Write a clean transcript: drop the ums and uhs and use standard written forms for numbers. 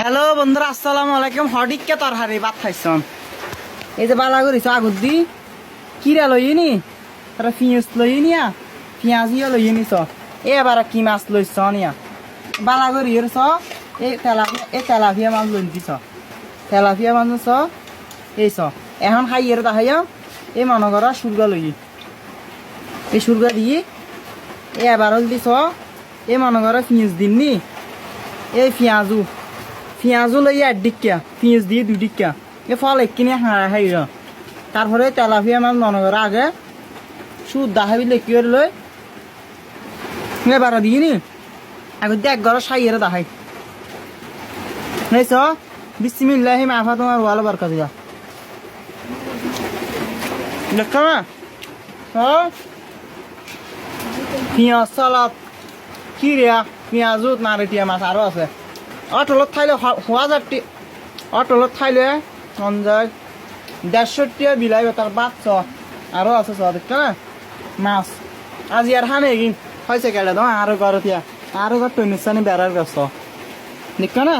Hello বন্ধুরা, আসসালামু আলাইকুম। হডিককে তরহারি ভাত খাইছন। এই যে বালা করিস আগুর দি কিরা লইনি, তারা পিঁয়াজ লইনিয়া পিঁয়াজিও লই নিছ। এবার কি মাছ লইছ নিয়া বালা করি ছ। এই তেলাপিয়া মাছ লই দিছ, তেলাপিয়া মাছ ছ। এই ছ এখন খাই এর দেখাইয়া এই মনে করা সুরগা লই, এই সুরগা দিয়ে এবার দিছ। এই মনে করা পিঁয়াজ দিননি, এই পিঁয়াজও লই 1 ডিক্কা, পিঁয়াজ দিয়ে 2 ডিক্কা। এ ফল কিনে খাই তারপরে তেলাপিয়া মাছ মনে করো আগে সুদ দাহাবি লেকি করে লই এবার দিয়ে নি আগে দেখ ঘর সাইয়ের দাহাই নেছ। বিসমিল্লাহি মাফা তোমার ওয়ালো বারকা দিয়া দেখ না। পিঁয়াজ সালাদ কি রে, পিঁয়াজও নারেটিয়া মাছ আরো আছে। অটলত খাইলে 1000টি, অটলত খাইলে যায় 150 বিলাই তার বাচ্চ আরো আছে দেখ না মাছ। আজি আর হানে গিন হয়েছে কেটে দাও আরো ঘর আরো ঘর টনিসানি বেড়ার গেছ দেখ না।